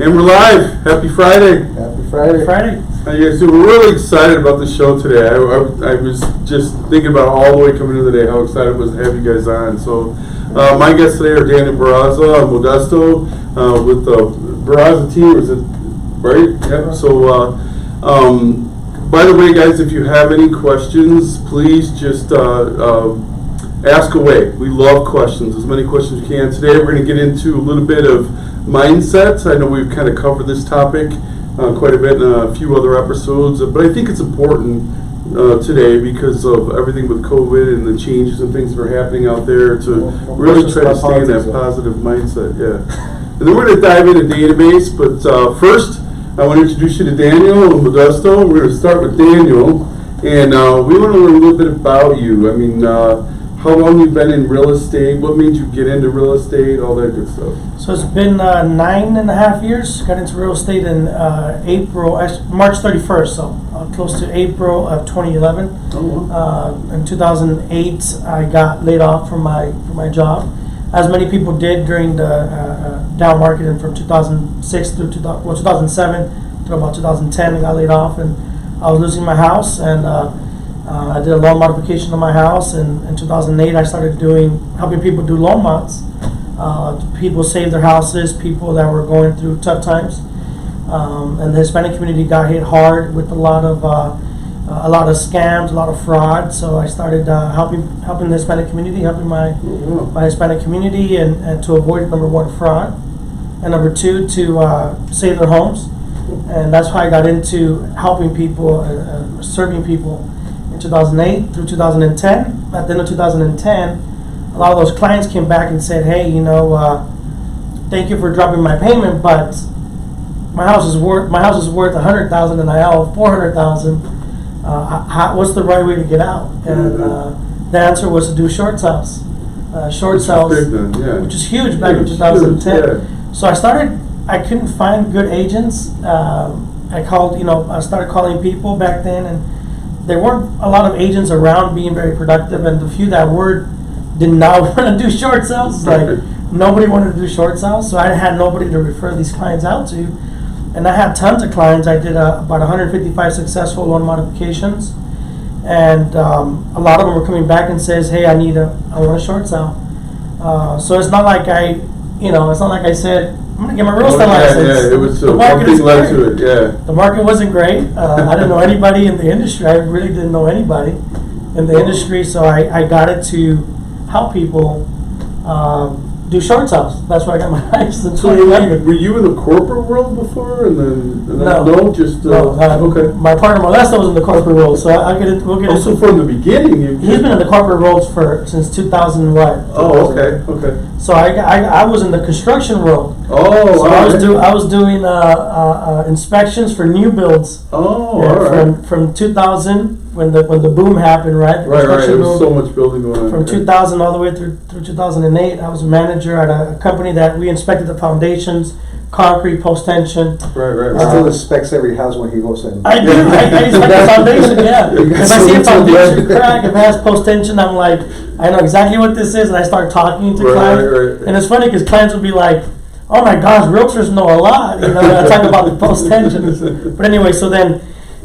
And we're live. Happy Friday. Happy Friday. How you guys doing? We're really excited about the show today. I was just thinking about all the way coming into the day how excited I was to have you guys on. So my guests today are Dan and Barraza, Modesto, with the Barraza team. Is it right? Yep. So by the way, guys, if you have any questions, please just ask away. We love questions, as many questions as you can. Today we're going to get into a little bit of mindsets. I know we've kind of covered this topic quite a bit in a few other episodes, but I think it's important today because of everything with COVID and the changes and things that are happening out there to really try to stay in that positive mindset. Yeah. And then we're going to dive into database, but first I want to introduce you to Daniel and Modesto. We're going to start with Daniel, and we want to learn a little bit about you. I mean, how long you've been in real estate, what made you get into real estate, all that good stuff. So it's been 9.5 years. Got into real estate in March 31st, so close to April of 2011. Oh, wow. In 2008, I got laid off from my job, as many people did during the down market, and from 2006 through 2007 through about 2010, I got laid off, and I was losing my house, and I did a loan modification on my house, and in 2008 I started helping people do loan mods. People save their houses, people that were going through tough times, and the Hispanic community got hit hard with a lot of scams, a lot of fraud. So I started helping the Hispanic community, helping my Hispanic community, and to avoid, number one, fraud, and number two, to save their homes. And that's why I got into helping people, serving people. 2008 through 2010. At the end of 2010, a lot of those clients came back and said, "Hey, thank you for dropping my payment, but my house is worth $100,000 and I owe $400,000. What's the right way to get out?" And the answer was to do short sales. Which is huge back in 2010. Yeah. So I couldn't find good agents. I started calling people back then, and there weren't a lot of agents around being very productive, and the few that were did not want to do short sales. Nobody wanted to do short sales, so I had nobody to refer these clients out to. And I had tons of clients. I did about 155 successful loan modifications, and a lot of them were coming back and says, "Hey, I want a short sale." So it's not like I said, "I'm gonna get my real estate license." Yeah, it was the market is led great. to it. Yeah, the market wasn't great. I didn't know anybody in the industry. I really didn't know anybody in the industry, so I got it to help people do short sales. That's why I got my license in 2011. Were you in the corporate world before, and then No. Okay. My partner Modesto was in the corporate world, so we'll get Also, from the beginning, he's been in the corporate roles since 2000 what? Oh, okay. So I was in the construction world. Oh, so I was doing inspections for new builds. Oh, all right. From 2000 when the boom happened, right? Right. There was so much building going on. From 2000 all the way through 2008, I was a manager at a company that we inspected the foundations, concrete, post tension. Right. Still inspects every house when he goes in. I do. I inspect the foundation. Yeah. If I see a foundation crack, if it has post tension, I'm like, I know exactly what this is, and I start talking to clients. Right. And it's funny because clients will be like, "Oh my gosh, realtors know a lot." I talk about the post tensions. But anyway, so then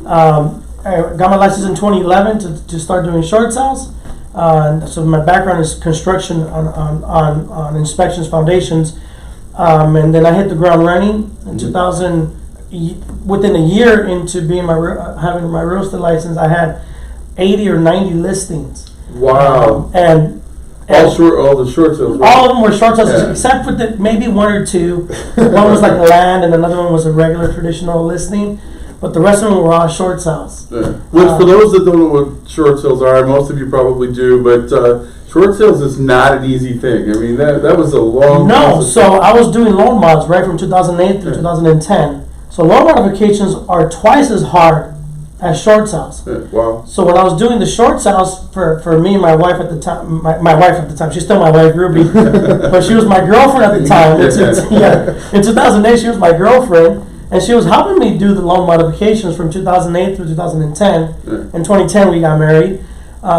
I got my license in 2011 to start doing short sales. So my background is construction on inspections, foundations, and then I hit the ground running in 2000. Within a year into being having my real estate license, I had 80 or 90 listings. Wow. And all the short sales. Right? All of them were short sales, except for maybe one or two. One was like land, and another one was a regular traditional listing. But the rest of them were all short sales. Yeah. Which, for those that don't know what short sales are, most of you probably do, but short sales is not an easy thing. I mean, that was a long process. So I was doing loan mods right from 2008 through 2010. So loan modifications are twice as hard as short sales. Yeah, wow. So when I was doing the short sales for me and my wife at the time, my wife at the time, she's still my wife, Ruby, but she was my girlfriend at the time. In 2008, she was my girlfriend. And she was helping me do the loan modifications from 2008 through 2010. In 2010, we got married.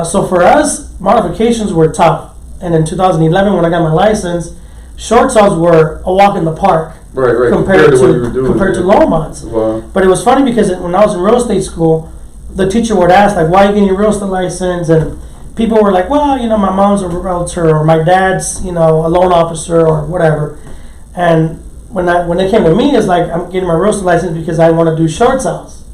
So for us, modifications were tough. And in 2011, when I got my license, short sales were a walk in the park. Right. compared what you to were doing. compared to yeah. loan mods. Wow. But it was funny because when I was in real estate school, the teacher would ask like, "Why are you getting your real estate license?" And people were like, "Well, my mom's a realtor, or my dad's, a loan officer, or whatever." And when they came to me, it's like, I'm getting my real estate license because I want to do short sales.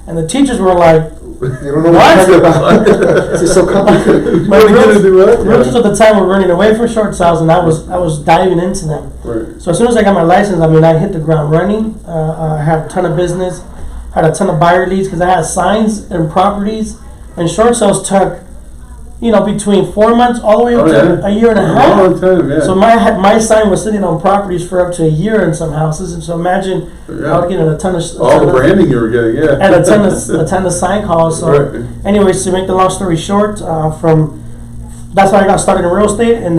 And the teachers were like, You don't know what you're talking about. This is so complicated. my What are you gonna do what? realtors at the time were running away from short sales, and I was diving into them. Right. So as soon as I got my license, I hit the ground running. I had a ton of business, had a ton of buyer leads because I had signs and properties, and short sales took, between 4 months all the way up to a year and a half. Long time, yeah. So my sign was sitting on properties for up to a year in some houses, and so imagine I was getting a ton of all the branding you were getting, yeah. and a ton of sign calls. So, Right. anyways, to make the long story short, that's why I got started in real estate, and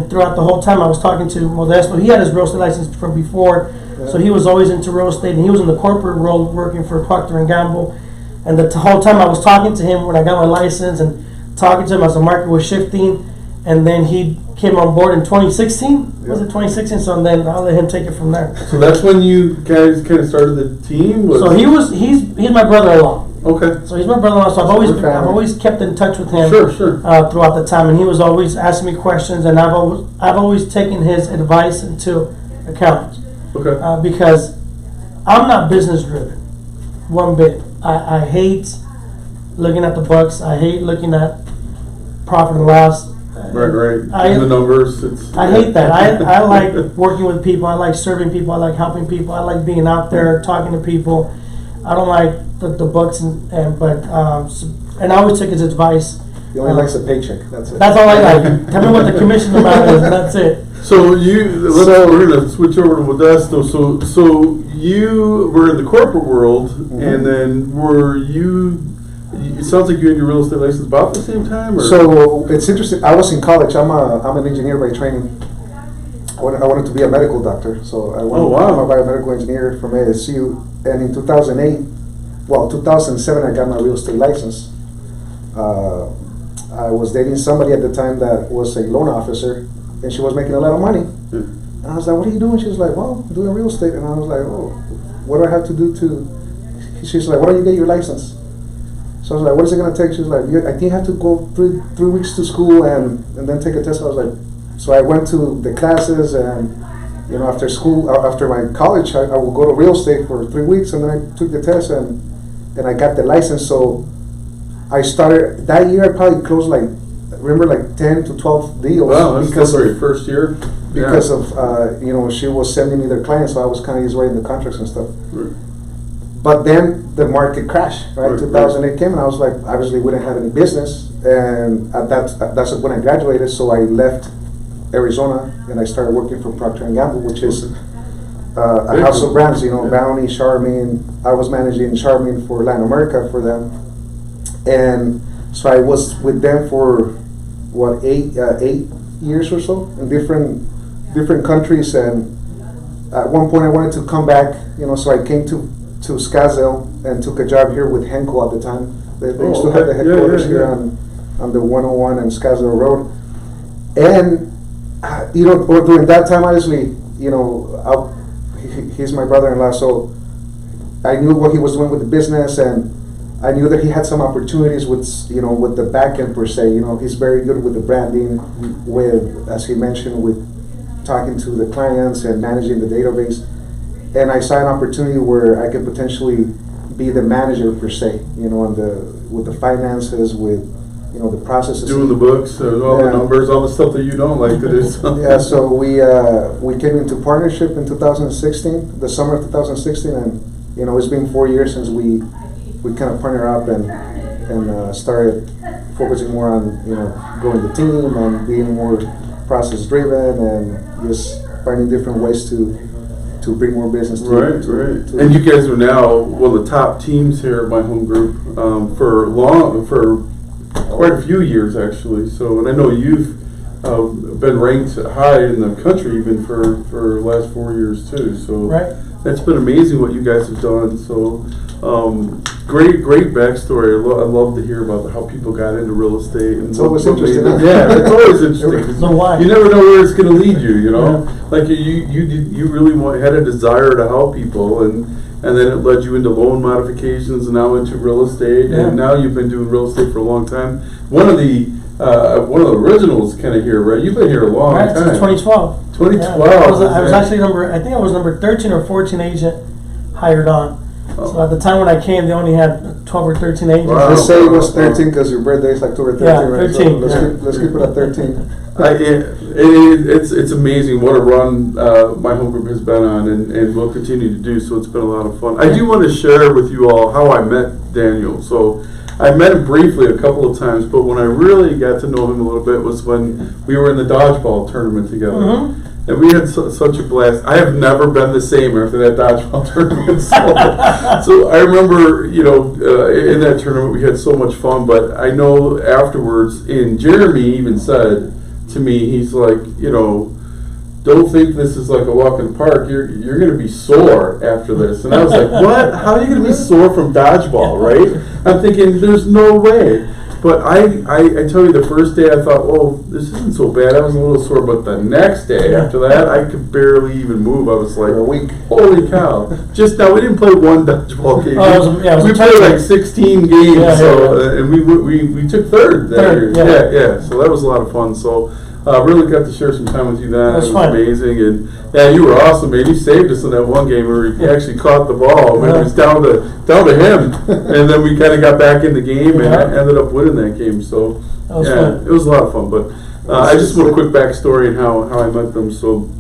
throughout the whole time I was talking to Modesto. He had his real estate license from before, so he was always into real estate, and he was in the corporate world working for Procter and Gamble. And the whole time I was talking to him when I got my license and talking to him as the market was shifting, and then he came on board in 2016. Was it 2016? So then I'll let him take it from there. So that's when you guys kind of started the team? So he's my brother-in-law. Okay. So he's my brother-in-law. So I've always kept in touch with him. Sure. Throughout the time, and he was always asking me questions, and I've always taken his advice into account. Okay. Because I'm not business driven one bit. I hate looking at the books. I hate looking at profit and loss. Right. The numbers. I hate that. I like working with people. I like serving people. I like helping people. I like being out there talking to people. I don't like the books and I always took his advice. He only likes a paycheck. That's it. That's all I like. Tell me what the commission amount is, and that's it. So we're gonna switch over to Modesto. So you were in the corporate world, and then were you? It sounds like you had your real estate license about the same time. Or? So it's interesting. I was in college. I'm an engineer by training. I wanted to be a medical doctor, so I'm a biomedical engineer from ASU. And in 2007, I got my real estate license. I was dating somebody at the time that was a loan officer, and she was making a lot of money. And I was like, "What are you doing?" She was like, "Well, I'm doing real estate." And I was like, "Oh, what do I have to do to?" She's like, "Why don't you get your license?" So I was like, "What is it going to take?" She was like, "I think you have to go three weeks to school and then take a test." I was like, so I went to the classes, and after school, after my college, I would go to real estate for 3 weeks, and then I took the test and I got the license. So I started that year. I probably closed 10 to 12 deals. Wow, that's for your first year. Because of she was sending me their clients, so I was kind of just writing the contracts and stuff. Right. But then the market crashed, right? 2008 came, and I was like, obviously we didn't have any business, and that's when I graduated. So I left Arizona and I started working for Procter and Gamble, which is a house of brands. Bounty, Charmin. I was managing Charmin for Latin America for them, and so I was with them for 8 years or so in different countries. And at one point I wanted to come back, so I came to Scottsdale and took a job here with Henkel at the time. They used to have the headquarters here on the 101 and Scottsdale Road. And during that time, obviously, he's my brother-in-law, so I knew what he was doing with the business, and I knew that he had some opportunities with the back end per se. He's very good with the branding, with, as he mentioned, with talking to the clients and managing the database. And I saw an opportunity where I could potentially be the manager per se, with the finances, with the processes. Doing the books, all the numbers, all the stuff that you don't like to do. Yeah, so we came into partnership in 2016, the summer of 2016, and it's been 4 years since we kind of partnered up and started focusing more on growing the team and being more process driven and just finding different ways to bring more business to Right. And you guys are now one of the top teams here at my home group for quite a few years actually. So, and I know you've been ranked high in the country even for the last 4 years too. So, Right. It's been amazing what you guys have done. So, great backstory. I love to hear about how people got into real estate. And It's always interesting. Yeah, it's always interesting. So why? You never know where it's going to lead you. You know, like you really had a desire to help people, and then it led you into loan modifications, and now into real estate, and now you've been doing real estate for a long time. One of the originals kind of here, right? You've been here a long time. Since 2012. 2012. I was actually I think I was number 13 or 14 agent hired on. So at the time when I came, they only had 12 or 13 agents. Wow. Let's say it was 13 because your birthday is October 13, Yeah, right? 13, So let's keep it at 13. It's amazing what a run my home group has been on, and will continue to do. So it's been a lot of fun. I do want to share with you all how I met Daniel. So I met him briefly a couple of times, but when I really got to know him a little bit was when we were in the dodgeball tournament together. Mm-hmm. And we had such a blast. I have never been the same after that dodgeball tournament. So I remember, in that tournament we had so much fun. But I know afterwards, and Jeremy even said to me, he's like, don't think this is like a walk in the park. You're going to be sore after this. And I was like, what? How are you going to be sore from dodgeball, right? I'm thinking, there's no way. But I tell you, the first day I thought, oh, this isn't so bad. I was a little sore, but the next day after that, I could barely even move. I was like, For a week. Holy cow! Just now, we didn't play one dodgeball game. It was we played like 16 games, and we took third that year. Yeah. So that was a lot of fun. So. Really got to share some time with you then. It was amazing, and you were awesome, man. You saved us in that one game where he actually caught the ball. It was down to him, and then we kind of got back in the game and ended up winning that game. So it was a lot of fun. But I just want a quick backstory and how I met them. So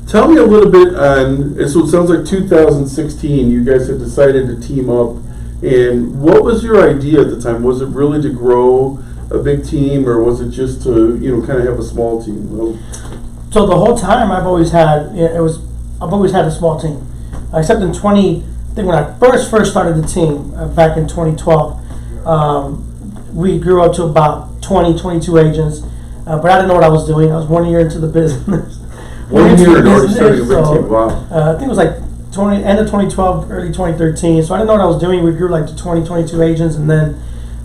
tell me a little bit on. So it sounds like 2016. You guys had decided to team up, and what was your idea at the time? Was it really to grow a big team, or was it just to kind of have a small team? Well, so the whole time I've always had a small team, except in I think when I first started the team back in 2012, we grew up to about 22 agents, but I didn't know what I was doing. I was 1 year into the business. 1 year and already starting a big team. Wow. I think it was like end of 2012, early 2013. So I didn't know what I was doing. We grew like to 22 agents, and then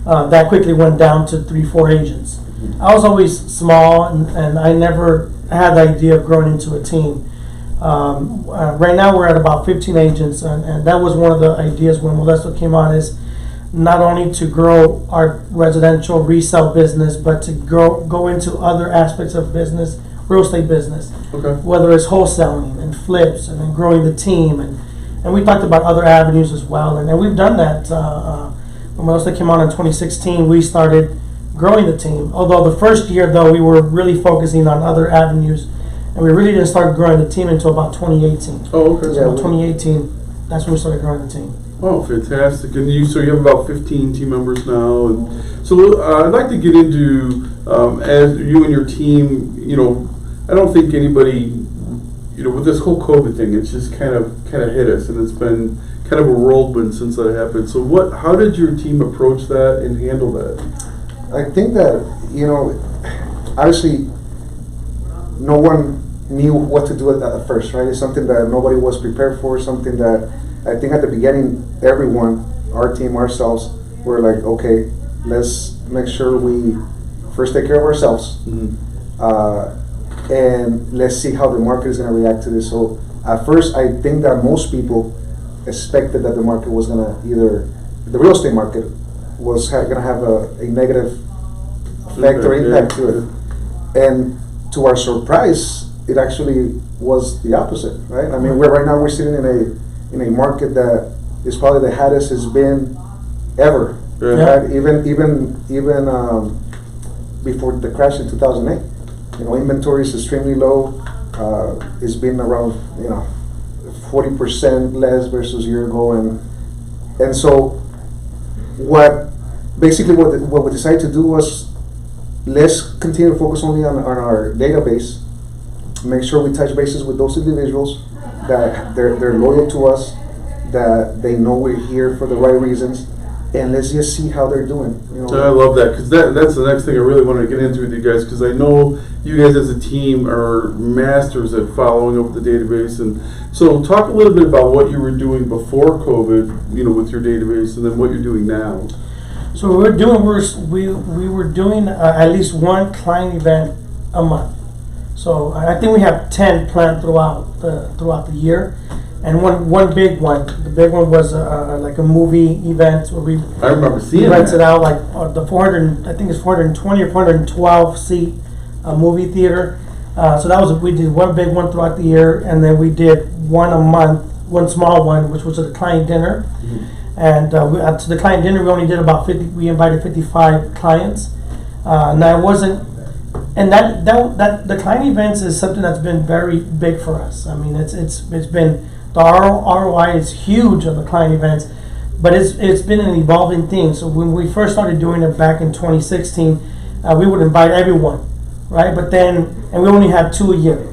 that quickly went down to 3-4 agents. I was always small, and I never had the idea of growing into a team. Right now we're at about 15 agents, and that was one of the ideas when Modesto came on, is not only to grow our residential resale business, but to go into other aspects of business, real estate business, whether it's wholesaling and flips, and then growing the team, and we talked about other avenues as well, and we've done that. When Modesto came on in 2016, we started growing the team. Although the first year, though, we were really focusing on other avenues, and we really didn't start growing the team until about 2018. Oh, okay. So 2018, that's when we started growing the team. Oh, fantastic! And you have about 15 team members now, and so I'd like to get into as you and your team. I don't think anybody, with this whole COVID thing, it's just kind of hit us, and it's been kind of a whirlwind since that happened. So how did your team approach that and handle that? I think that, obviously no one knew what to do at first, right? It's something that nobody was prepared for, something that I think at the beginning, everyone, our team, ourselves, were like, okay, let's make sure we first take care of ourselves, and let's see how the market is going to react to this. So at first, I think that most people expected that the market was going to the real estate market was going to have a negative effect or impact to it. And to our surprise, it actually was the opposite, right? I mean, right now we're sitting in a market that is probably the hottest it's been ever. Right? Even before the crash in 2008, inventory is extremely low. It's been around 40% less versus a year ago, and so what we decided to do was, let's continue to focus only on our database, make sure we touch bases with those individuals, that they're loyal to us, that they know we're here for the right reasons, and let's just see how they're doing. You know, I love that, because that's the next thing I really wanted to get into with you guys, because I know you guys as a team are masters at following up the database. And so talk a little bit about what you were doing before COVID, with your database, and then what you're doing now. So we were doing at least one client event a month. So I think we have 10 planned throughout the year, and one big one. The big one was like a movie event where I remember seeing rented that. out like the 400, I think it's 420 or 412 seat movie theater. So we did one big one throughout the year, and then we did one a month, one small one, which was a client dinner. Mm-hmm. And to the client dinner, we only did about 50. We invited 55 clients. Now it wasn't, and that the client events is something that's been very big for us. I mean, it's been, the ROI is huge on the client events, but it's been an evolving thing. So when we first started doing it back in 2016, we would invite everyone, right? But then, and we only had 2 a year.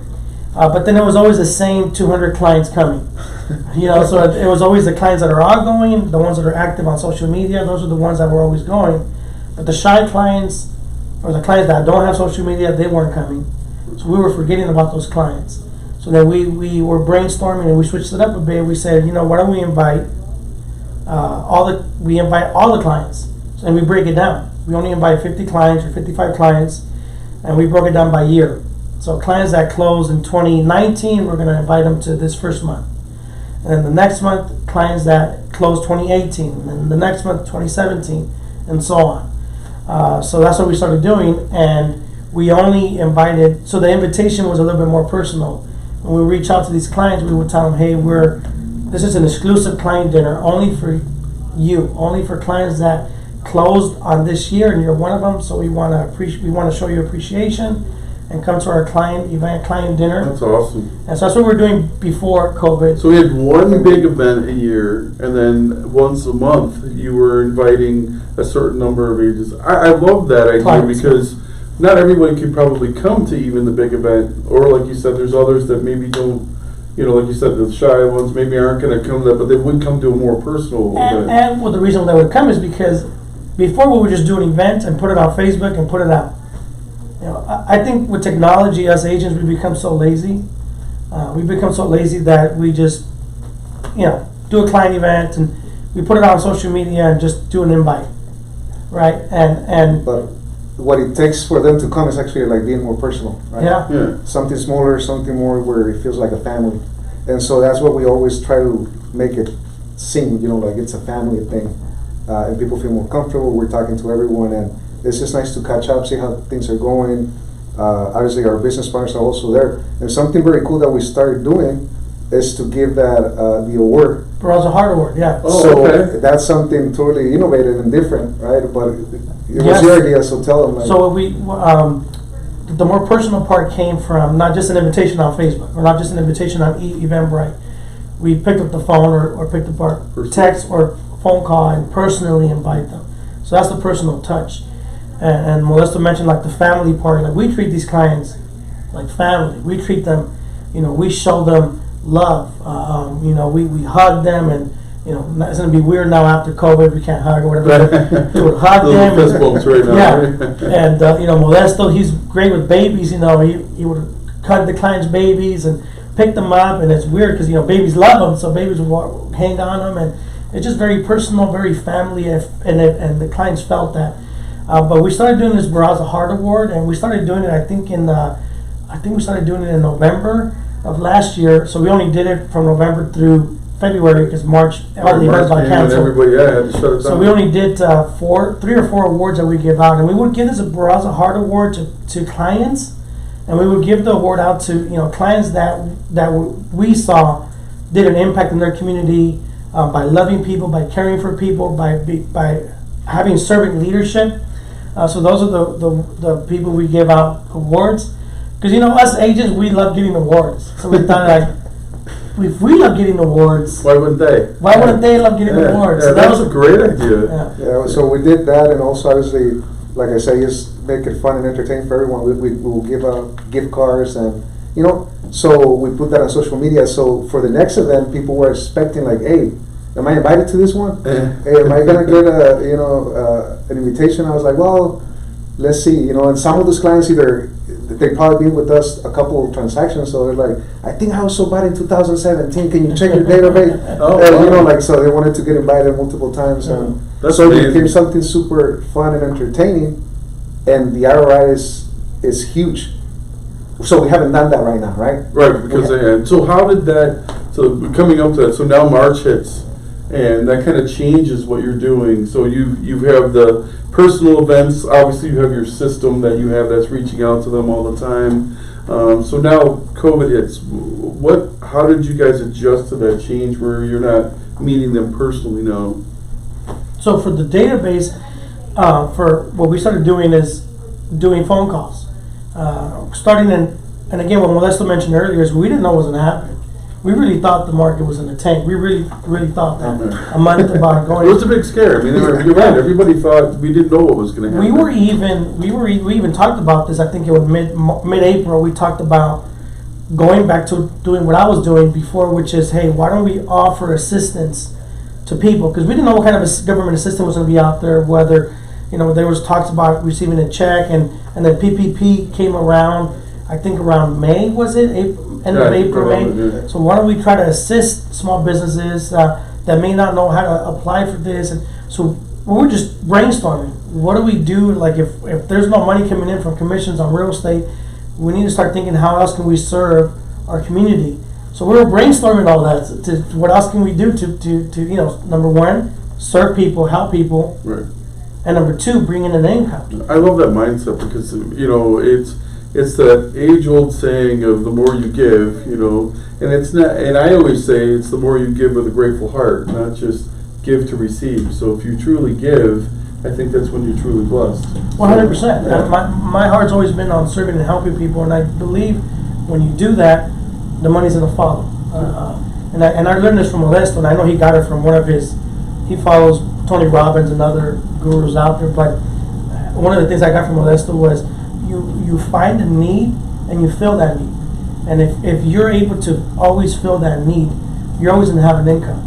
But then it was always the same 200 clients coming. So it was always the clients that are outgoing, the ones that are active on social media. Those are the ones that were always going. But the shy clients, or the clients that don't have social media, they weren't coming. So we were forgetting about those clients. So then we were brainstorming, and we switched it up a bit. We said, why don't we invite all the clients, and we break it down. We only invite 50 clients or 55 clients, and we broke it down by year. So clients that closed in 2019, we're going to invite them to this first month. And then the next month, clients that closed 2018, and then the next month, 2017, and so on. So that's what we started doing, and we only invited, so the invitation was a little bit more personal. When we reach out to these clients, we would tell them, hey, this is an exclusive client dinner only for you, only for clients that closed on this year, and you're one of them. So we want to show you appreciation and come to our client dinner. That's awesome. And so that's what we were doing before COVID. So we had one big event a year, and then once a month you were inviting a certain number of ages. I love that idea, Clients. Because not everyone can probably come to even the big event, or like you said, there's others that maybe don't, like you said, the shy ones maybe aren't going to come to that, but they would come to a more personal event. And well, the reason they would come is because before we would just do an event and put it on Facebook and put it out. I think with technology, as agents, we become so lazy. We become so lazy that we just, do a client event and we put it on social media and just do an invite, right? But what it takes for them to come is actually like being more personal, right? Yeah. Something smaller, something more where it feels like a family. And so that's what we always try to make it seem, like it's a family thing. And people feel more comfortable. We're talking to everyone, and it's just nice to catch up, see how things are going. Obviously, our business partners are also there. And something very cool that we started doing is to give that the award. Barraza Heart Award, yeah. Oh, So okay. that's something totally innovative and different, right? But it was Yes. your idea, so tell them. So the more personal part came from not just an invitation on Facebook, or not just an invitation on Eventbrite. We picked up the phone or picked up our text or phone call and personally invite them. So that's the personal touch. And Modesto mentioned like the family part. Like we treat these clients like family. We treat them, we show them love. We hug them, and it's gonna be weird now after COVID. We can't hug or whatever. We would hug them. Fist bumps right now. Yeah, and Modesto, he's great with babies. He would hug the clients' babies and pick them up, and it's weird because babies love them, so babies would hang on them, and it's just very personal, very family, and the clients felt that. But we started doing this Barraza Heart Award, and we started doing it. I think we started doing it in November of last year. So we only did it from November through February because March all the events got canceled. Everybody, had to shut it down. So we only did 3 or 4 awards that we give out, and we would give this a Barraza Heart Award to clients, and we would give the award out to clients that we saw did an impact in their community by loving people, by caring for people, by having servant leadership. So those are the people we give out awards. Because us agents, we love getting awards. So we thought if we love getting awards, why wouldn't they? Why wouldn't they love getting awards? Yeah, So that was a great idea. Yeah, so we did that, and also obviously, like I say, just make it fun and entertaining for everyone. We will give out gift cards, and so we put that on social media. So for the next event, people were expecting like, hey, am I invited to this one? Hey, am I gonna get an invitation? I was like, well, let's see, and some of those clients either they probably been with us a couple of transactions, so they're like, I think I was so bad in 2017. Can you check your database? Wow. So they wanted to get invited multiple times, and That's so it amazing. became something super fun and entertaining, and the ROI is huge. So we haven't done that right now, right? Right, because so how did that? So coming up to that, so now March hits, and that kind of changes what you're doing. So you have the personal events. Obviously, you have your system that you have that's reaching out to them all the time. So now COVID hits. How did you guys adjust to that change where you're not meeting them personally now? So for the database, for what we started doing is doing phone calls. Starting in, and again, what Modesto mentioned earlier is we didn't know what was going to happen. We really thought the market was in the tank. We really thought that a month about going. It was a big scare. I mean, you're right. Everybody thought we didn't know what was going to happen. We even talked about this. I think it was mid-April. We talked about going back to doing what I was doing before, which is, hey, why don't we offer assistance to people? Because we didn't know what kind of government assistance was going to be out there. Whether there was talks about receiving a check, and the PPP came around. I think around May, was it? End of April, May. Yeah. So why don't we try to assist small businesses that may not know how to apply for this? And so we were just brainstorming. What do we do? Like if there's no money coming in from commissions on real estate, we need to start thinking how else can we serve our community. So we were brainstorming all that. To what else can we do to number one, serve people, help people, Right. and number two, bring in an income. I love that mindset because it's that age-old saying of the more you give, and it's not. And I always say it's the more you give with a grateful heart, not just give to receive. So if you truly give, I think that's when you're truly blessed. 100%. Yeah. My heart's always been on serving and helping people, and I believe when you do that, the money's gonna follow. And I learned this from Modesto, and I know he got it from one of his. He follows Tony Robbins and other gurus out there, but one of the things I got from Modesto was you find a need and you fill that need. And if you're able to always fill that need, you're always going to have an income.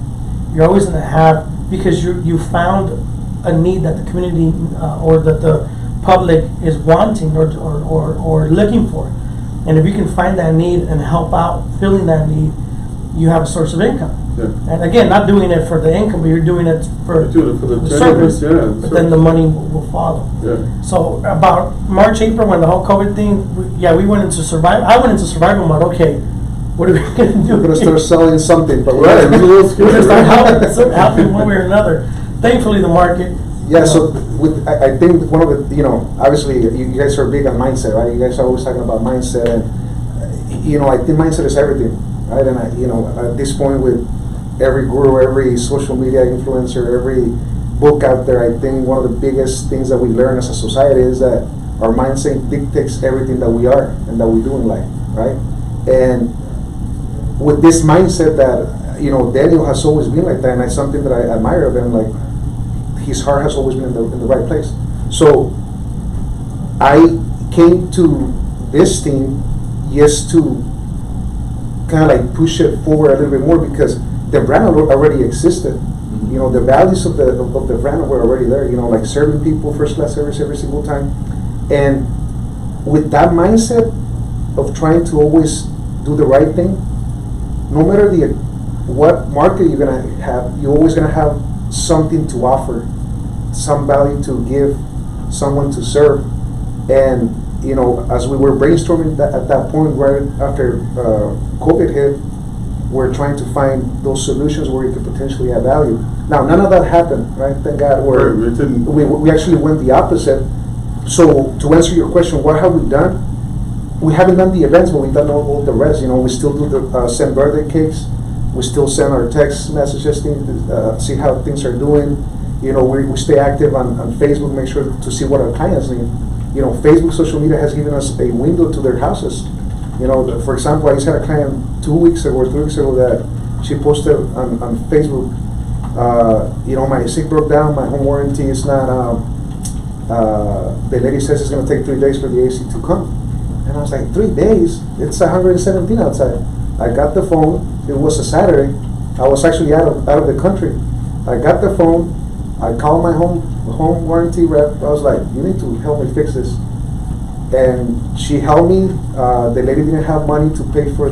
You're always going to have, because you found a need that the community or that the public is wanting or looking for. And if you can find that need and help out filling that need, you have a source of income. Yeah. And again, not doing it for the income, but you're doing it for the service. yeah, But then the money will follow. Yeah. So about March, April, when the whole COVID thing, we went into survival. I went into survival mode. Okay, what are we going to do? We're gonna start selling something, but Right. It was a little We're scary. going to start right? helping one way or another. Thankfully, the market. Yeah, so I think one of the, obviously you guys are big on mindset, right? You guys are always talking about mindset, and I think mindset is everything, right? And at this point, with every guru, every social media influencer, every book out there, I think one of the biggest things that we learn as a society is that our mindset dictates everything that we are and that we do in life, right? And with this mindset that Daniel has always been like that, and it's something that I admire of him, like. His heart has always been in the right place. So I came to this team just to kind of like push it forward a little bit more, because the brand already existed. Mm-hmm. The values of the brand were already there. Like serving people, first class service every single time, and with that mindset of trying to always do the right thing, no matter what market you're gonna have, you're always gonna have something to offer, some value to give, someone to serve. And as we were brainstorming at that point, right after COVID hit, we're trying to find those solutions where we could potentially add value. Now, none of that happened, right? Thank God. Right, it didn't. We actually went the opposite. So to answer your question, what have we done? We haven't done the events, but we've done all the rest. We still do the send birthday cakes. We still send our text messages to see how things are doing. We stay active on Facebook, make sure to see what our clients need. Facebook, social media has given us a window to their houses. For example, I just had a client 2 weeks ago or 3 weeks ago that she posted on Facebook, my SIG broke down, my home warranty is not, the lady says it's going to take 3 days for the AC to come. And I was like, 3 days? It's 117 outside. I got the phone. It was a Saturday. I was actually out of the country. I got the phone. I called my home warranty rep. I was like, you need to help me fix this. And she helped me. The lady didn't have money to pay for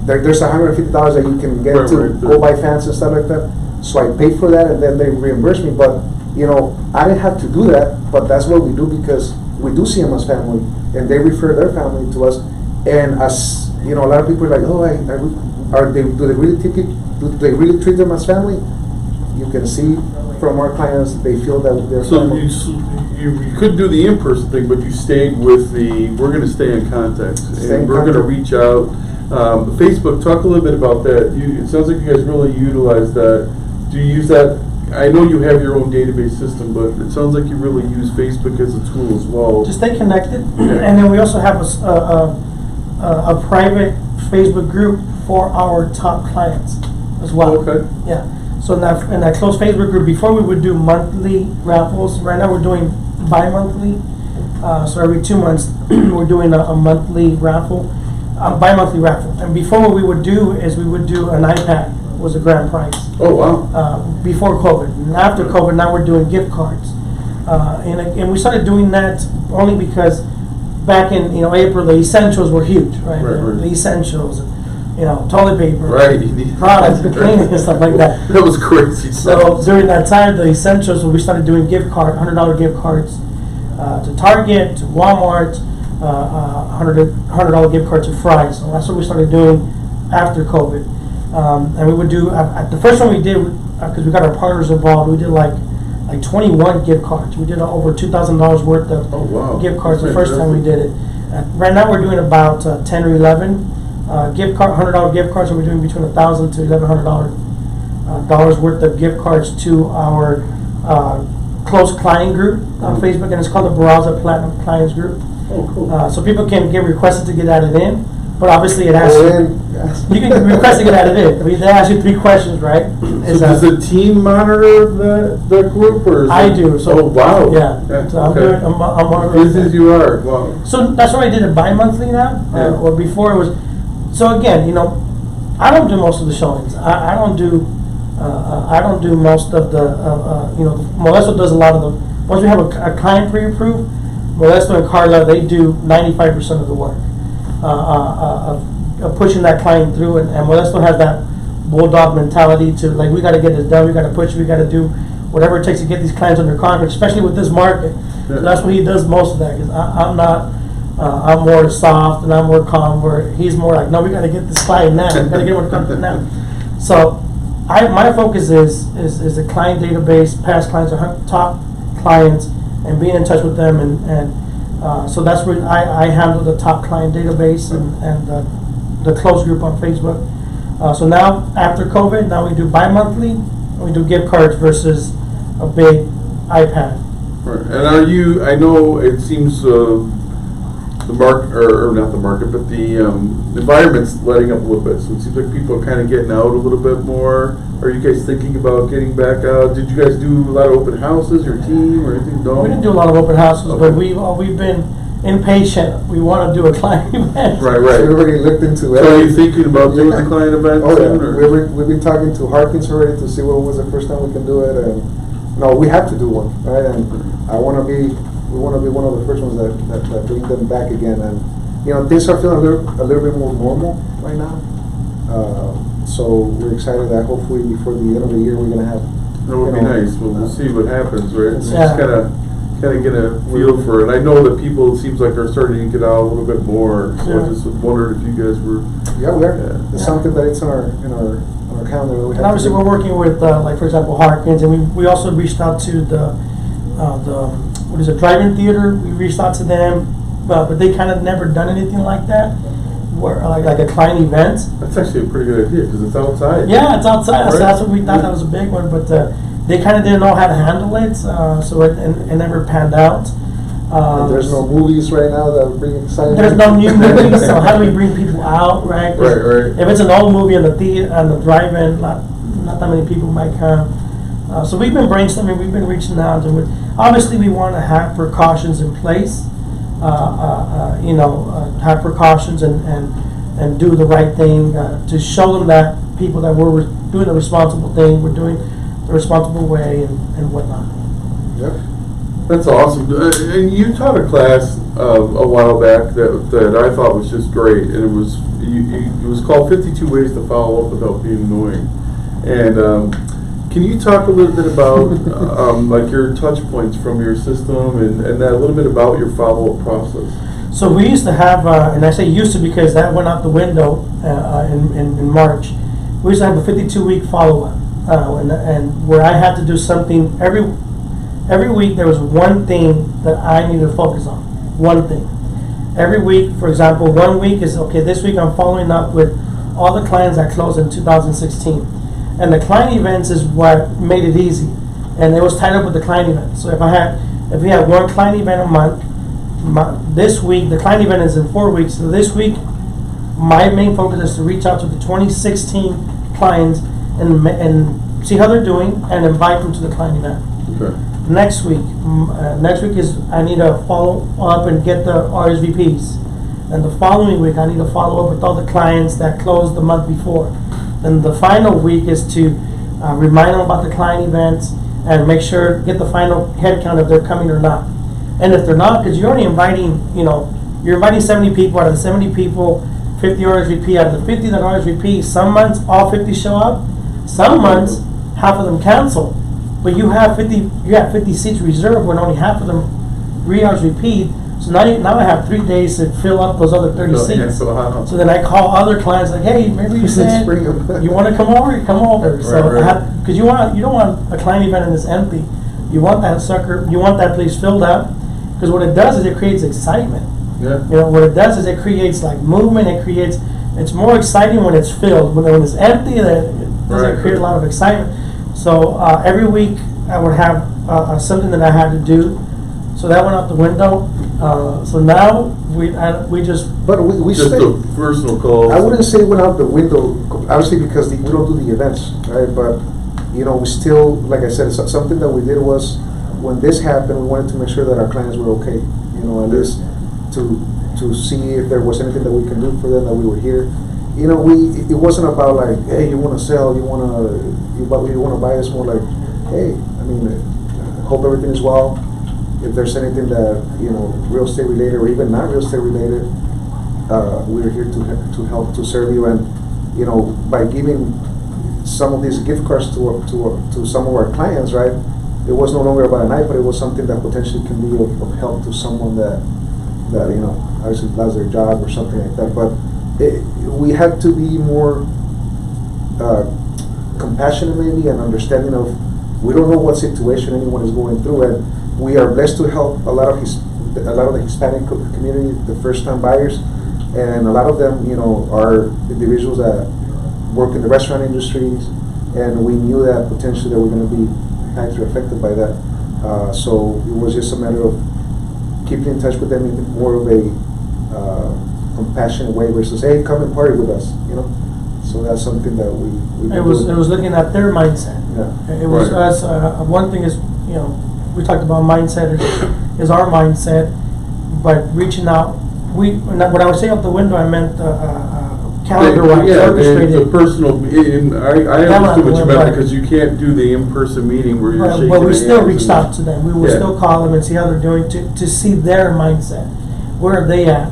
there's $150 that you can get to go buy fans and stuff like that. So I paid for that, and then they reimbursed me. But I didn't have to do that. But that's what we do, because we do see them as family, and they refer their family to us. And as a lot of people are like, oh, do they really treat them as family? You can see from our clients, they feel that they're So family. you could do the in-person thing, but you stayed with we're going to stay in contact, and we're going to reach out. Facebook, talk a little bit about that. It sounds like you guys really utilize that. Do you use that? I know you have your own database system, but it sounds like you really use Facebook as a tool as well. To stay connected, and then we also have a private Facebook group for our top clients as well. Okay. Yeah. So in that closed Facebook group, before we would do monthly raffles. Right now we're doing bi-monthly. So every 2 months we're doing a monthly raffle, bi-monthly raffle. And before, what we would do is we would do an iPad was a grand prize. Oh wow. Before COVID, and after COVID, now we're doing gift cards. And we started doing that only because back in April, the essentials were huge, right? The essentials, toilet paper, right? Products, cleaning and stuff like that. That was crazy. So during that time, the essentials, we started doing $100 gift cards to Target, to Walmart, $100 gift cards to Fry's. So that's what we started doing after COVID. And we would do the first one we did, because we got our partners involved. We did like 21 gift cards. We did over $2,000 worth of gift cards the first time we did it. Right now we're doing about 10 or 11 $100 gift cards. So we're doing between $1,000 to $1,100 worth of gift cards to our close client group on Facebook, and it's called the Barraza Platinum Clients Group. Oh, cool. So people can get requested to get added in, but obviously it has you can request to get added in. I mean, they ask you 3 questions, right? So does the team monitor that group, or I do. So oh wow. Yeah. So I'm monitoring. Busy as you are. Wow. So that's why I did it bi-monthly now, or before it was. So again, I don't do most of the showings. I don't do most of the. Modesto does a lot of the. Once we have a client pre-approved, Modesto and Carla, they do 95% of the work of pushing that client through, and Modesto has that bulldog mentality to we got to get this done, we got to push, we got to do whatever it takes to get these clients under contract, especially with this market. Yeah. So that's what he does most of that, because I'm not. I'm more soft and I'm more calm, where he's more like, no, we got to get this client now, we got to get him under contract now. So my focus is the client database, past clients, top clients, and being in touch with them, and so that's where I handle the top client database and the closed group on Facebook. So now after COVID, now we do bi-monthly, and we do gift cards versus a big iPad. Right. And I know it seems the market, or not the market, but the environment's letting up a little bit. So it seems like people are kind of getting out a little bit more. Are you guys thinking about getting back out? Did you guys do a lot of open houses, your team, or anything? No? We didn't do a lot of open houses, but we've been impatient. We want to do a client event. Right. So we already looked into it. So are you thinking about doing the client event soon? Yeah. We've been talking to Harkins already to see what was the first time we can do it, and no, we have to do one, right? And we want to be one of the first ones that bring them back again. And things are feeling a little bit more normal right now. So we're excited that hopefully before the end of the year we're gonna have. That would be nice. We'll see what happens, right? Just Yeah. kind of get a feel for it. I know that people, it seems like, are starting to get out a little bit more. So I just wondered if you guys were. Yeah, we are. It's something that it's on our calendar. That we And have obviously we're working with for example, Harkins, and we also reached out to the drive-in theater. We reached out to them, but they kind of never done anything like that, where like a client event. That's actually a pretty good idea because it's outside. Yeah, it's outside. Right. So that's what we thought that was a big one, but they kind of didn't know how to handle it, so it never panned out. There's no movies right now that bring excitement. There's no new movies, so how do we bring people out, right? Right. If it's an old movie in the theater, on the drive-in, not that many people might come. So we've been brainstorming, we've been reaching out, and obviously we want to have precautions in place. Have precautions and and do the right thing, to show them that people that we're doing the responsible thing, we're doing the responsible way and whatnot. Yep. That's awesome. And you taught a class a while back that I thought was just great, and it was called 52 Ways to Follow Up Without Being Annoying. And can you talk a little bit about like your touch points from your system and that a little bit about your follow-up process? So we used to have, and I say used to because that went out the window in March. We used to have a 52-week follow-up, and where I had to do something every week. There was one thing that I needed to focus on. One thing. Every week, for example, 1 week is, okay, this week I'm following up with all the clients that closed in 2016. And the client events is what made it easy. And it was tied up with the client events. So if we had one client event a month, this week, the client event is in 4 weeks. So this week, my main focus is to reach out to the 2016 clients and see how they're doing and invite them to the client event. Okay. Next week is I need to follow up and get the RSVPs. And the following week, I need to follow up with all the clients that closed the month before. Then the final week is to remind them about the client events and make sure, get the final head count if they're coming or not. And if they're not, because you're only inviting, you're inviting 70 people. Out of the 70 people, 50 RSVP. Out of the 50 that RSVP, some months all 50 show up. Some months, half of them cancel. But you have 50 seats reserved when only half of them re-RSVP. So now I have 3 days to fill up those other 30 seats. So then I call other clients like, hey, remember you said you want to come over? Come over. Right, So right. because you don't want a client event and it's empty. You want that sucker. You want that place filled up. Because what it does is it creates excitement. Yeah. What it does is it creates like movement. It's more exciting when it's filled. When it's empty, it doesn't create a lot of excitement. So every week I would have something that I had to do. So that went out the window. So now we just. But we just spent, a personal call. I wouldn't say it went out the window, obviously, because we don't do the events, right? But we still, like I said, something that we did was when this happened, we wanted to make sure that our clients were okay. At least to see if there was anything that we can do for them, that we were here. It wasn't about like, hey, you want to sell, you want to buy. It's more like, hey, hope everything is well. If there's anything that real estate related or even not real estate related, we're here to help to serve you. And by giving some of these gift cards to some of our clients, right? It was no longer about a night, but it was something that potentially can be of help to someone that obviously lost their job or something like that. But we had to be more compassionate maybe and understanding of, we don't know what situation anyone is going through, and we are blessed to help a lot of the Hispanic community, the first-time buyers, and a lot of them, are individuals that work in the restaurant industries, and we knew that potentially they were going to be actually affected by that. So it was just a matter of keeping in touch with them in more of a compassionate way versus, hey, come and party with us, So that's something that we It was looking at their mindset. Yeah. It was Right. us. One thing is, we talked about mindset is our mindset, but reaching out. When I was saying out the window, I meant calendar-wise, Yeah, orchestrated. the personal. I understood what you meant, because you can't do the in-person meeting where you're shaking But we still hands reached out to them. We will still call them and see how they're doing to see their mindset. Where are they at?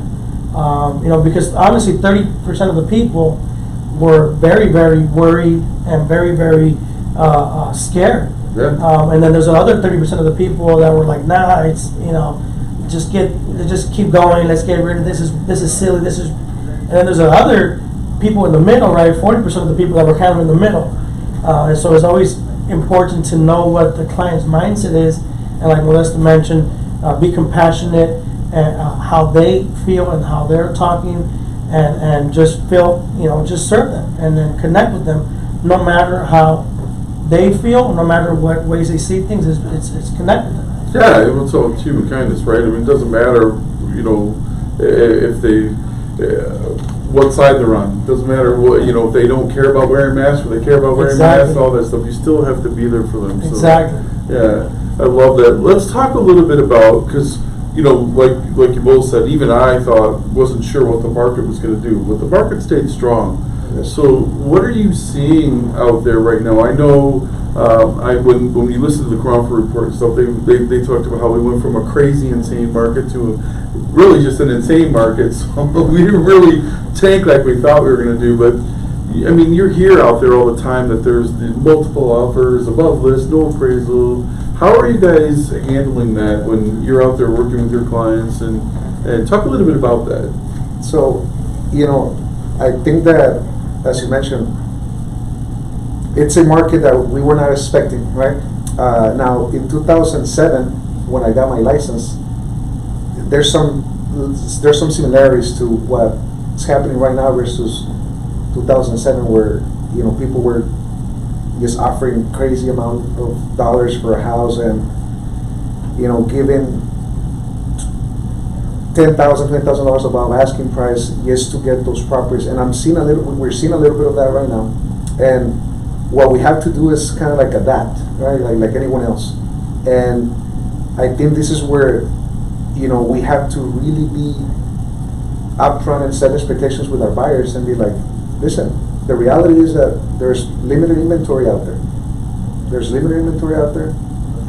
Because honestly, 30% of the people were very, very worried and very, very scared. Yeah. And then there's another 30% of the people that were like, nah, it's just keep going. Let's get rid of this. This is silly. And then there's other people in the middle, right? 40% of the people that were kind of in the middle. And so it's always important to know what the client's mindset is, and like Modesto mentioned, be compassionate and how they feel and how they're talking, and just feel, just serve them and then connect with them, no matter how they feel, no matter what ways they see things. It's connect with them. Yeah, it's human kindness, right? It doesn't matter, if they, what side they're on. It doesn't matter what, if they don't care about wearing masks or they care about wearing masks, all that stuff. You still have to be there for them. So, Exactly. yeah, I love that. Let's talk a little bit about, because you know, like you both said, even I wasn't sure what the market was going to do, but the market stayed strong. Yes. So what are you seeing out there right now? I know when you listen to the Crawford report and stuff, they talked about how we went from a crazy insane market to really just an insane market. So we didn't really tank like we thought we were going to do, but I mean, you're here out there all the time that there's the multiple offers, above list, no appraisal. How are you guys handling that when you're out there working with your clients, and talk a little bit about that? So, you know, I think that, as you mentioned, it's a market that we were not expecting, right? Now, in 2007, when I got my license, there's some similarities to what's happening right now versus 2007, where, you know, people were just offering crazy amount of dollars for a house, and, you know, giving $10,000, $20,000 above asking price just to get those properties. And we're seeing a little bit of that right now. And what we have to do is kind of like adapt, right? Like anyone else. And I think this is where, you know, we have to really be upfront and set expectations with our buyers and be like, listen, the reality is that there's limited inventory out there.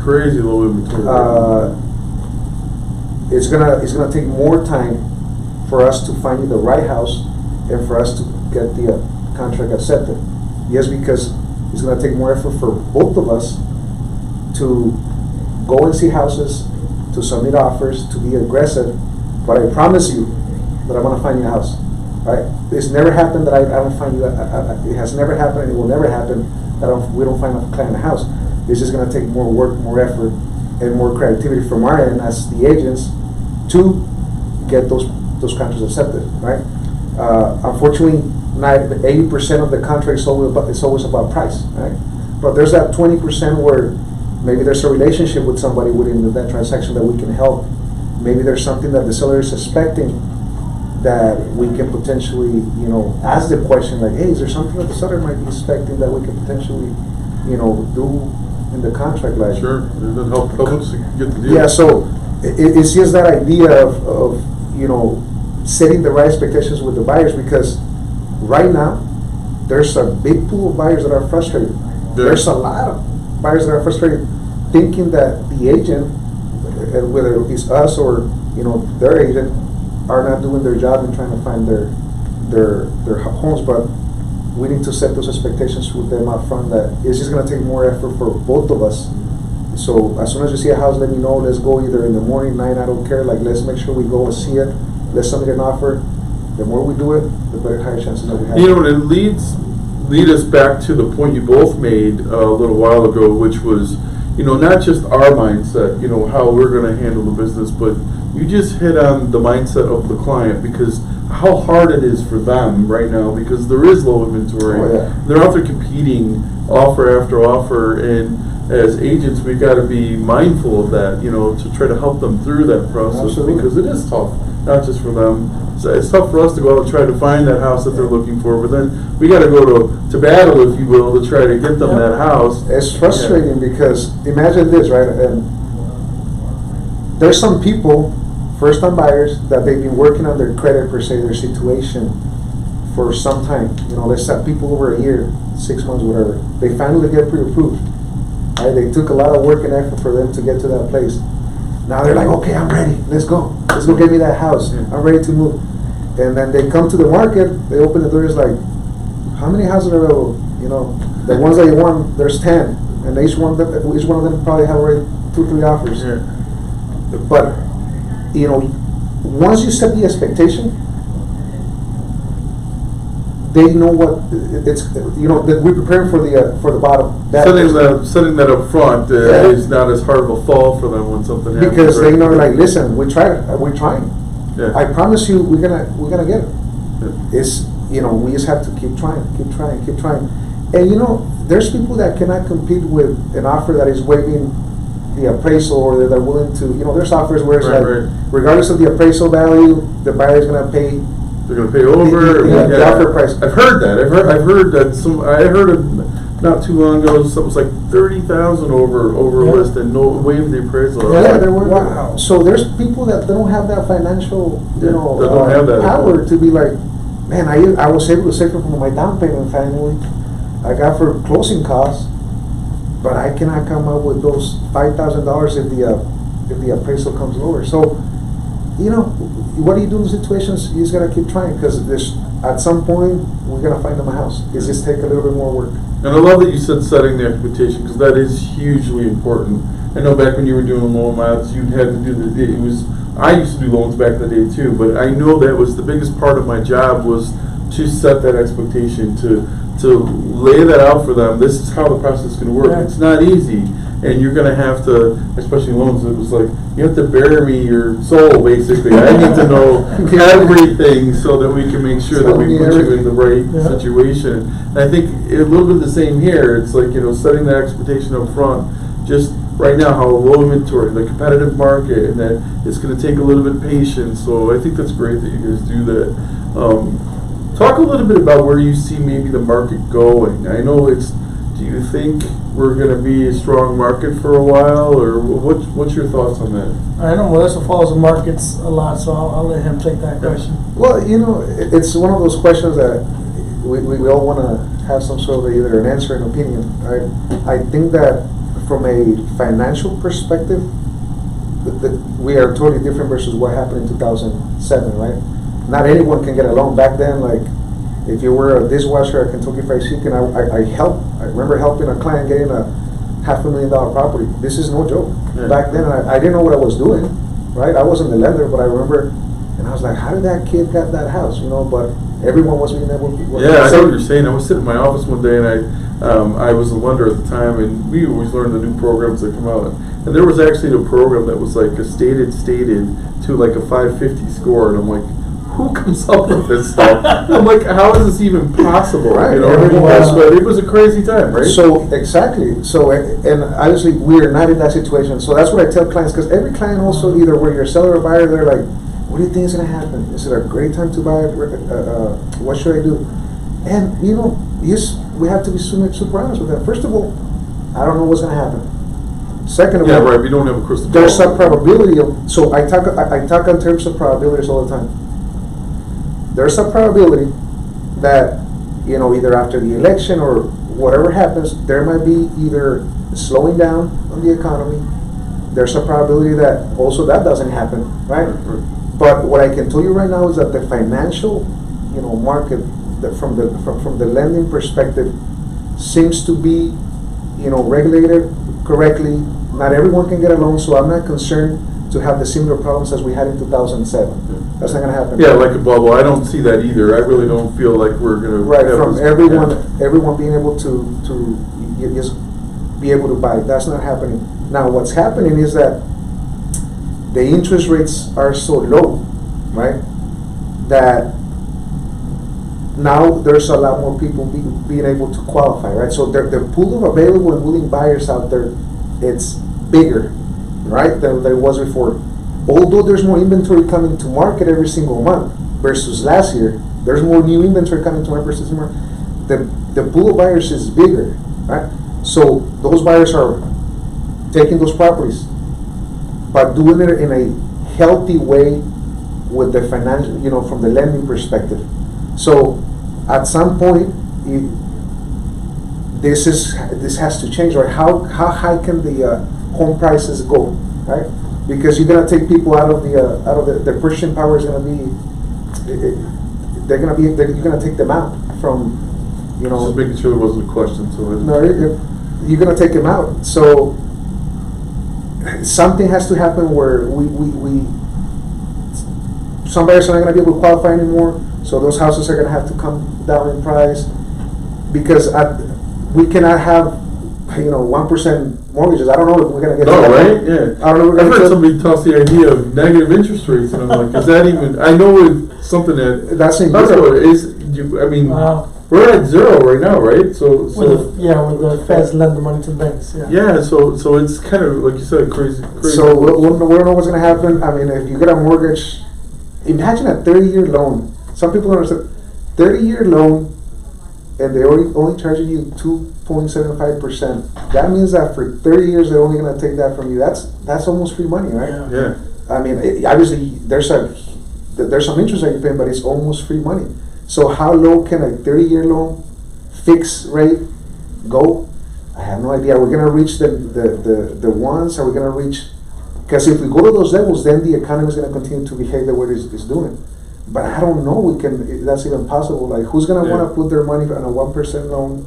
Crazy low inventory. It's gonna take more time for us to find you the right house and for us to get the contract accepted. Yes, because it's gonna take more effort for both of us to go and see houses, to submit offers, to be aggressive. But I promise you that I'm gonna find you a house. Right? It's never happened that I don't find you. It has never happened, and it will never happen that we don't find a client a house. It's just going to take more work, more effort, and more creativity from our end as the agents to get those contracts accepted. Right? Unfortunately, 80% of the contract is always about price. Right? But there's that 20% where maybe there's a relationship with somebody within that transaction that we can help. Maybe there's something that the seller is expecting that we can potentially, you know, ask the question like, hey, is there something that the seller might be expecting that we could potentially, you know, do in the contract? Like, sure, that help us get the deal. Yeah, so it's just that idea of, you know, setting the right expectations with the buyers, because right now there's a big pool of buyers that are frustrated. Yeah. There's a lot of buyers that are frustrated, thinking that the agent, whether it's us or, you know, their agent, are not doing their job and trying to find their homes. But we need to set those expectations with them up front, that it's just going to take more effort for both of us. So as soon as you see a house, let me know. Let's go either in the morning, night, I don't care. Like, let's make sure we go and see it. Let's submit an offer. The more we do it, the better, higher chances that we have. You know, and it lead us back to the point you both made a little while ago, which was, you know, not just our mindset, you know, how we're going to handle the business, but you just hit on the mindset of the client, because how hard it is for them right now, because there is low inventory. Oh, yeah. They're out there competing offer after offer, and as agents, we got to be mindful of that, you know, to try to help them through that process. Absolutely. Because it is tough, not just for them. So it's tough for us to go out and try to find that house that they're looking for, but then we got to go to battle, if you will, to try to get them that house. It's frustrating because imagine this, right? And there's some people, first-time buyers, that they've been working on their credit, per se, their situation for some time. You know, let's have people over a year, 6 months, whatever. They finally get pre-approved. Right? They took a lot of work and effort for them to get to that place. Now they're like, okay, I'm ready. Let's go. Let's go get me that house. I'm ready to move. And then they come to the market. They open the doors like, how many houses are available? You know, the ones that you want, there's 10, and each one of them probably have already 2-3 offers. Yeah. But, you know, once you set the expectation, they know what it's. You know, that we're preparing for the bottom. Setting that up front Yeah. is not as hard of a fall for them when something happens. Because right? they know, like, listen, we're trying. Yeah. I promise you, we're gonna get it. Yeah. It's, you know, we just have to keep trying. And you know, there's people that cannot compete with an offer that is waiving the appraisal, or that they're willing to. You know, there's offers where it's Right. regardless of the appraisal value, the buyer is gonna pay. They're going to pay over. The offer price. I've heard that. I've heard that. I heard not too long ago, something was like 30,000 over Yeah. list and no waived the appraisal. Yeah, Like, there were. Wow. So there's people that don't have that financial, Yeah, that don't have that. power to be like, man, I was able to save from my down payment finally. I got for closing costs, but I cannot come up with those $5,000 if the appraisal comes lower. So, what do you do in situations? You just gotta keep trying because there's at some point we're gonna find them a house. It's just take a little bit more work. And I love that you said setting the expectation because that is hugely important. I know back when you were doing loan mods, you had to do I used to do loans back in the day too, but I know that was the biggest part of my job was to set that expectation, to lay that out for them. This is how the process is going to work. Yeah. It's not easy, and you're going to have to, especially loans. It was like you have to bury me your soul, basically. I need to know everything so that we can make sure that we put you in the right Yeah. situation. And I think a little bit the same here. It's like setting that expectation up front. Just right now, how low inventory, the competitive market, and that it's going to take a little bit of patience. So I think that's great that you guys do that. Talk a little bit about where you see maybe the market going. I know do you think we're going to be a strong market for a while, or what's your thoughts on that? I know Modesto follows the markets a lot, so I'll let him take that question. Well, it's one of those questions that we all want to have some sort of either an answer and opinion. Right? I think that from a financial perspective, we are totally different versus what happened in 2007, right? Not anyone can get a loan back then. Like, if you were a dishwasher at Kentucky Fried Chicken, I remember helping a client getting a $500,000 property. This is no joke. Yeah. Back then, I didn't know what I was doing, right? I wasn't the lender, but I remember, and I was like, how did that kid get that house? But everyone was being able to. Yeah, I know what you're saying. I was sitting in my office one day, and I was a lender at the time, and we always learned the new programs that come out. And there was actually a program that was like a stated to like a 550 score, and I'm like, who comes up with this stuff? I'm like, how is this even possible? Right. But it was a crazy time, right? So exactly. So and obviously we are not in that situation. So that's what I tell clients because every client also either whether you're a seller or buyer, they're like, what do you think is going to happen? Is it a great time to buy? What should I do? And yes, we have to be super honest with that. First of all, I don't know what's going to happen. Second of all, right. We don't have a crystal ball. there's some probability of. So I talk in terms of probabilities all the time. There's a probability that either after the election or whatever happens, there might be either slowing down on the economy. There's a probability that also that doesn't happen, right? But what I can tell you right now is that the financial, market, from the lending perspective, seems to be, regulated correctly. Not everyone can get a loan, so I'm not concerned to have the similar problems as we had in 2007. That's not going to happen. Yeah, like a bubble. I don't see that either. I really don't feel like we're going to. Right, from everyone being able to just be able to buy. That's not happening. Now, what's happening is that the interest rates are so low, right, that now there's a lot more people being able to qualify, right? So the pool of available and willing buyers out there, it's bigger, right, than it was before. Although there's more inventory coming to market every single month versus last year, there's more new inventory coming to market versus more. The pool of buyers is bigger, right? So those buyers are taking those properties, but doing it in a healthy way with the financial, from the lending perspective. So at some point, this has to change, right? How high can the home prices go, right? Because you're gonna take people out of the purchasing power is gonna be, you're gonna take them out from, Just making sure there wasn't a question. So you're gonna take them out. So something has to happen where some buyers are not gonna be able to qualify anymore. So those houses are gonna have to come down in price because we cannot have 1% mortgages. I don't know if we're gonna get. No, right? Yeah. I don't know. I've heard somebody toss the idea of negative interest rates, and I'm like, is that even? I know it's something that's in what Europe. it is. Wow. We're at 0 right now, right? So When the feds lend the money to the banks. Yeah. yeah. So it's kind of like you said, crazy. So we don't know what's gonna happen. I mean, if you get a mortgage, imagine a 30-year loan. Some people don't understand. 30-year loan, and they're only charging you 2.75%. That means that for 30 years they're only going to take that from you. That's almost free money, right? Yeah. I mean, obviously there's some interest that you're paying, but it's almost free money. So how low can a 30-year loan fixed rate go? I have no idea. Are we going to reach the ones? Are we going to reach? Because if we go to those levels, then the economy is going to continue to behave the way it's doing. But I don't know. That's even possible. Like, who's going to want to put their money on a 1% loan?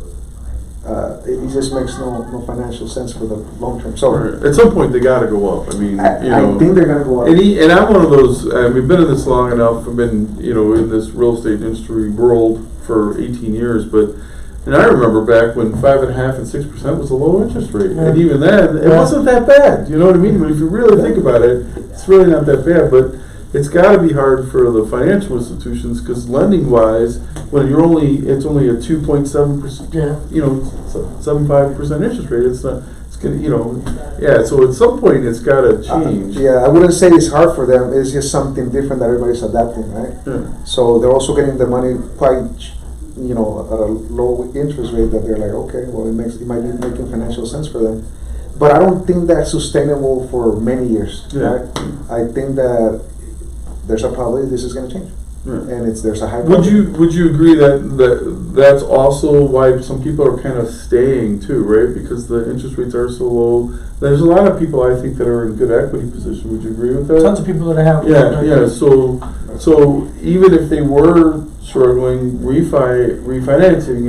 It just makes no financial sense for the long term. So at some point they got to go up. I mean, I think they're going to go up. And I'm one of those. We've been in this long enough. I've been in this real estate industry world for 18 years, but. And I remember back when 5.5% and 6% was a low interest rate, and even then, it wasn't that bad. You know what I mean? But if you really think about it, it's really not that bad. But it's got to be hard for the financial institutions because lending-wise, when it's only a 2.7%, 75% interest rate. It's not. It's gonna, So at some point, it's got to change. I wouldn't say it's hard for them. It's just something different that everybody's adapting, right? Yeah. So they're also getting the money quite. At a low interest rate that they're like, okay, well, it might be making financial sense for them, but I don't think that's sustainable for many years. Right? I think that there's a probability this is going to change, and there's a high. Would you agree that that's also why some people are kind of staying too, right? Because the interest rates are so low. There's a lot of people I think that are in good equity position. Would you agree with that? Tons of people that have. Yeah. So even if they were struggling, refinancing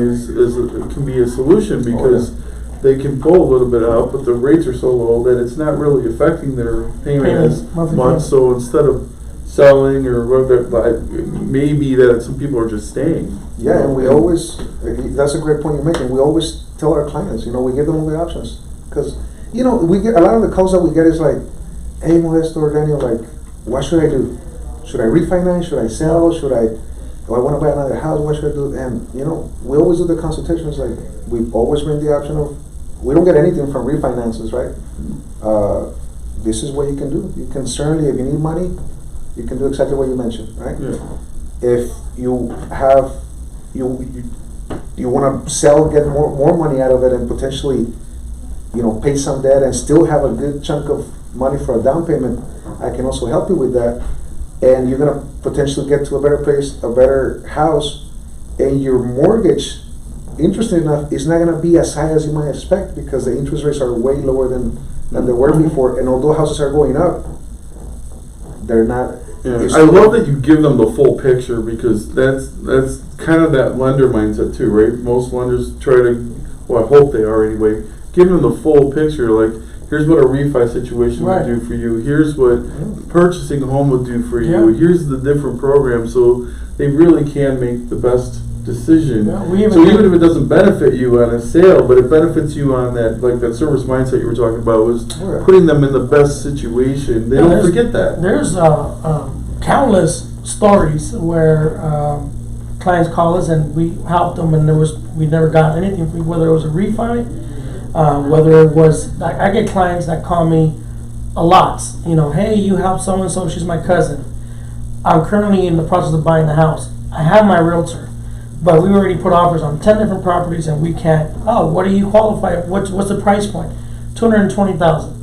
can be a solution because they can pull a little bit out, but the rates are so low that it's not really affecting their payment as much. So instead of selling or whatever, maybe that some people are just staying. Yeah, and we always, that's a great point you're making. We always tell our clients, we give them all the options because we get a lot of the calls that we get is like, hey, Modesto or Daniel, like, what should I do? Should I refinance? Should I sell? Do I want to buy another house? What should I do? And we always do the consultations. Like, we always bring the option of, we don't get anything from refinances, right? This is what you can do. You can certainly, if you need money, you can do exactly what you mentioned, right? Yeah. If you have, you want to sell, get more money out of it, and potentially, pay some debt and still have a good chunk of money for a down payment, I can also help you with that. And you're gonna potentially get to a better place, a better house, and your mortgage, interesting enough, is not gonna be as high as you might expect because the interest rates are way lower than they were before. And although houses are going up, they're not. Yeah. I love that you give them the full picture because that's kind of that lender mindset too, right? Most lenders try to, I hope they are anyway, give them the full picture. Like, here's what a refi situation would do for you. Here's what purchasing a home would do for you. Here's the different programs, so they really can make the best decision. Even if it doesn't benefit you on a sale, but it benefits you on that, like that service mindset you were talking about, was putting them in the best situation. They don't forget that. There's countless stories where clients call us and we helped them, and we never got anything for whether it was a refi. Whether it was, I get clients that call me a lot. Hey, you help so and so. She's my cousin. I'm currently in the process of buying the house. I have my realtor, but we already put offers on 10 different properties, and we can't. Oh, what do you qualify? What's the price point? $220,000.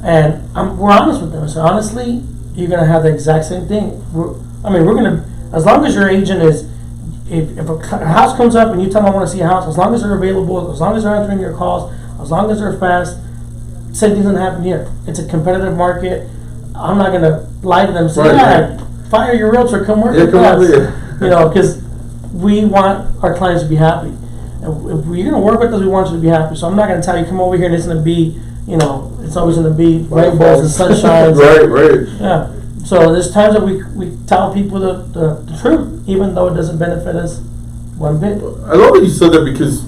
And we're honest with them. So honestly, you're gonna have the exact same thing. We're gonna, as long as your agent is. If a house comes up and you tell them I want to see a house, as long as they're available, as long as they're answering your calls, as long as they're fast, same thing's gonna happen here. It's a competitive market. I'm not gonna lie to them and say, fire your realtor, come work with us. Because we want our clients to be happy. If you're gonna work with us, we want you to be happy. So I'm not gonna tell you come over here and it's gonna be, it's always gonna be rainbows and sunshine. Right. Yeah. So there's times that we tell people the truth, even though it doesn't benefit us one bit. I love that you said that because,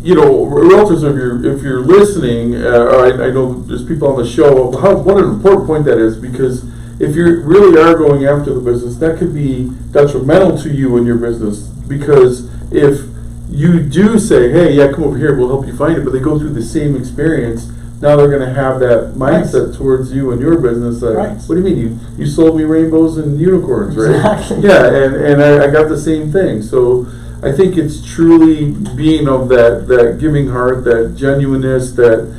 realtors, if you're listening, I know there's people on the show, what an important point that is, because if you really are going after the business, that could be detrimental to you and your business, because if you do say, hey, yeah, come over here, we'll help you find it, but they go through the same experience, now they're going to have that mindset towards you and your business. Like, what do you mean? You sold me rainbows and unicorns, right? Exactly. Yeah, and I got the same thing. So I think it's truly being of that giving heart, that genuineness, that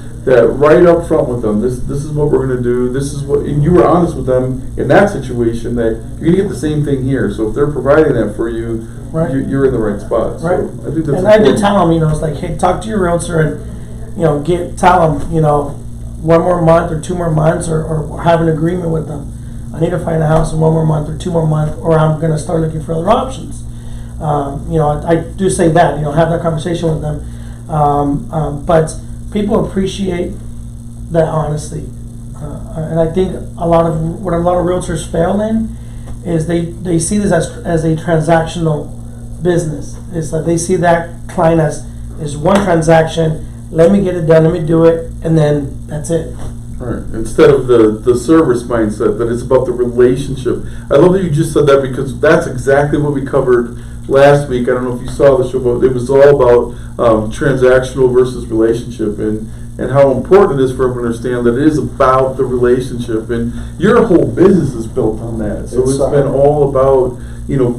right up front with them. This is what we're gonna do. This is what, and you were honest with them in that situation that you're gonna get the same thing here. So if they're providing that for you, Right. you're in the right spot. So Right. I think that's. And I did important. tell them, it's like, hey, talk to your realtor and, tell them, 1 more month or 2 more months, or have an agreement with them. I need to find a house in 1 more month or 2 more months, or I'm gonna start looking for other options. I do say that, have that conversation with them. But people appreciate that honesty. And I think what a lot of realtors fail in is they see this as a transactional business. It's like they see that client as one transaction. Let me get it done. Let me do it, and then that's it. Right. Instead of the service mindset, that it's about the relationship. I love that you just said that, because that's exactly what we covered last week. I don't know if you saw the show, but it was all about transactional versus relationship, and how important it is for them to understand that it is about the relationship, and your whole business is built on that. So it's been all about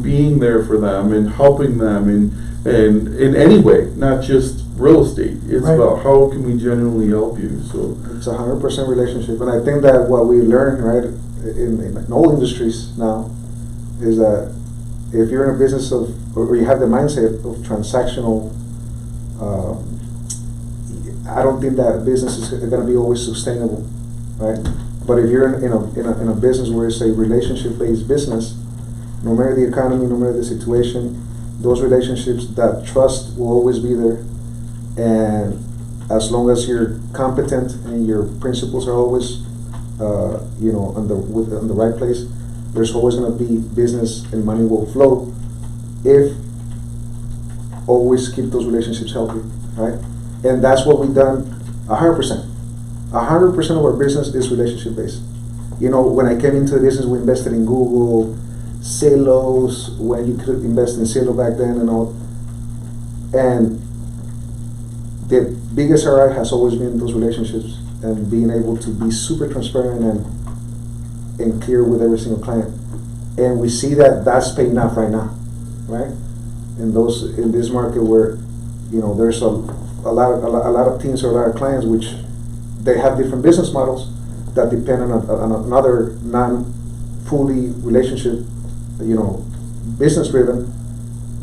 being there for them and helping them, and in any way, not just real estate. It's Right. about how can we genuinely help you. So It's 100% relationship, and I think that what we learn, right, in all industries now, is that if you're in a business or you have the mindset of transactional, I don't think that business is going to be always sustainable, right? But if you're in a business where it's a relationship-based business, no matter the economy, no matter the situation, those relationships, that trust will always be there. And as long as you're competent and your principles are always, on the right place, there's always going to be business and money will flow if always keep those relationships healthy, right? And that's what we've done 100%. 100% of our business is relationship based. When I came into the business, we invested in Google, Celos, when you could invest in Celo back then and all. And the biggest ROI has always been those relationships and being able to be super transparent and clear with every single client. And we see that that's paying off right now, right? In this market where, there's a lot of teams or a lot of clients which they have different business models that depend on another non-fully relationship, business driven,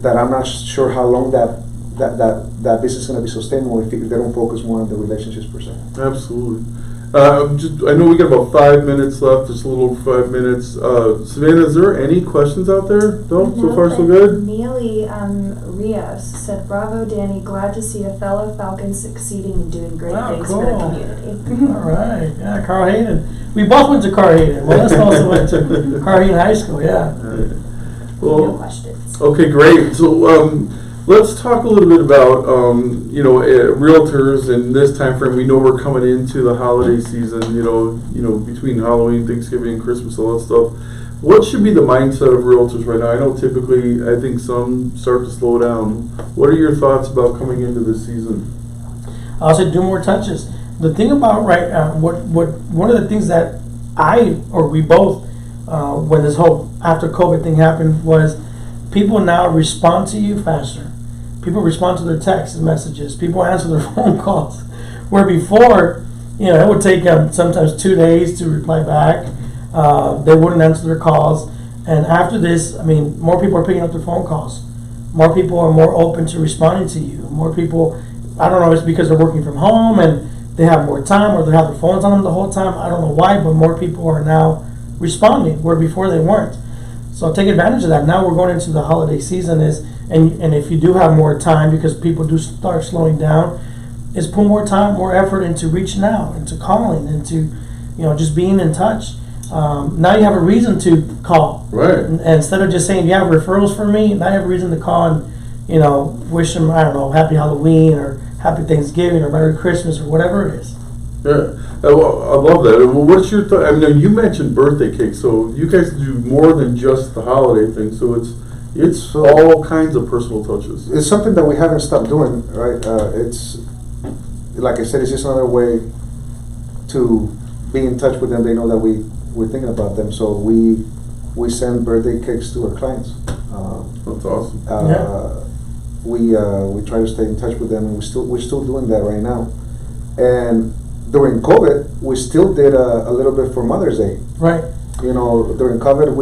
that I'm not sure how long that business is going to be sustainable if they don't focus more on the relationships per se. absolutely. I know we got about 5 minutes left, just a little over 5 minutes. Savannah, is there any questions out there? No? So far so good? Neely Rios said, "Bravo, Danny. Glad to see a fellow Falcon succeeding and doing great things for the Cool. community." All right, yeah, Carl Hayden. We both went to Carl Hayden. Modesto also went to Carl Hayden High School, yeah. No Well, questions. okay, great. So let's talk a little bit about realtors in this time frame. We know we're coming into the holiday season. Between Halloween, Thanksgiving, Christmas, all that stuff. What should be the mindset of realtors right now? I know typically, I think some start to slow down. What are your thoughts about coming into this season? I'll say do more touches. The thing about one of the things that we both, when this whole after COVID thing happened, was people now respond to you faster. People respond to their text messages. People answer their phone calls. Where before, it would take them sometimes 2 days to reply back. They wouldn't answer their calls. And after this, more people are picking up their phone calls. More people are more open to responding to you. More people, I don't know, it's because they're working from home and they have more time, or they have their phones on them the whole time. I don't know why, but more people are now responding where before they weren't. So take advantage of that. Now we're going into the holiday season, and if you do have more time, because people do start slowing down, is put more time, more effort into reaching out, into calling, into just being in touch. Now you have a reason to call. Right. And instead of just saying, "You have referrals for me," now you have a reason to call and wish them, I don't know, Happy Halloween or Happy Thanksgiving or Merry Christmas or whatever it is. Yeah, I love that. Well, what's your thought? You mentioned birthday cake, so you guys do more than just the holiday thing. So it's all kinds of personal touches. It's something that we haven't stopped doing, right? It's, like I said, it's just another way to be in touch with them. They know that we're thinking about them, so we send birthday cakes to our clients. That's awesome. we try to stay in touch with them, and we're still doing that right now. And during COVID, we still did a little bit for Mother's Day. Right. You know, during COVID,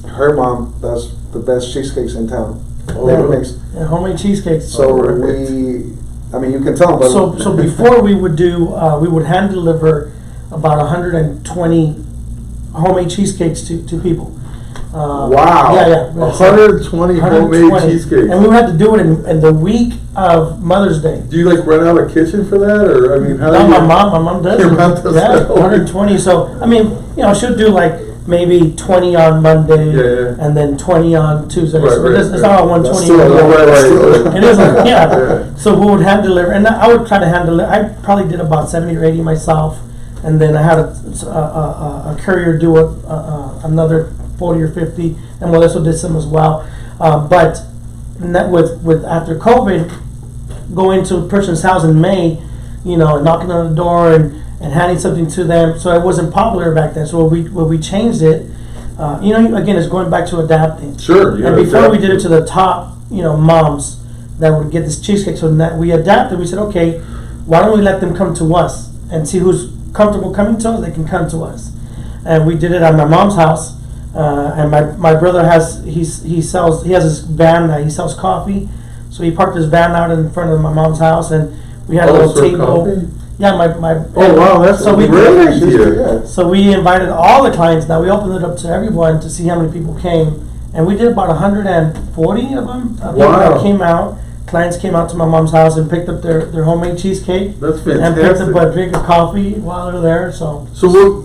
her mom does the best cheesecakes in town. Oh, That really? makes And homemade cheesecakes. so right. I mean, you can tell them. But So before we would do, we would hand deliver about 120 homemade cheesecakes to people. Wow. Yeah. 120 homemade 120. cheesecakes. And we had to do it in the week of Mother's Day. Do you like rent out a kitchen for that, or I mean, how do No, you? my mom does. Your mom does Yeah, that? 120. So I mean, she'll do like maybe 20 on Monday, Yeah. and then 20 on Tuesday. Right, So it's right. not all 120. That's still a lot. Right. It is, yeah. Yeah. So we would hand deliver, and I would kind of hand deliver. I probably did about 70 or 80 myself, and then I had a courier do another 40 or 50, and Modesto did some as well. But with after COVID, going to a person's house in May, knocking on the door and handing something to them, so it wasn't popular back then. So when we changed it, again, it's going back to adapting. Sure. Yeah, And before we did it to exactly. the top, moms that would get this cheesecake. So that we adapted. We said, okay, why don't we let them come to us and see who's comfortable coming to us? They can come to us. And we did it at my mom's house. And my brother has he has his van that he sells coffee. So he parked his van out in front of my mom's house, and we had a little serve table. coffee? Yeah, my. Oh wow, that's So a we great did. idea. Yeah. So we invited all the clients. Now we opened it up to everyone to see how many people came, and we did about 140 of them. People Wow. that came out. Clients came out to my mom's house and picked up their homemade cheesecake That's and picked fantastic. up a drink of coffee while they're there. So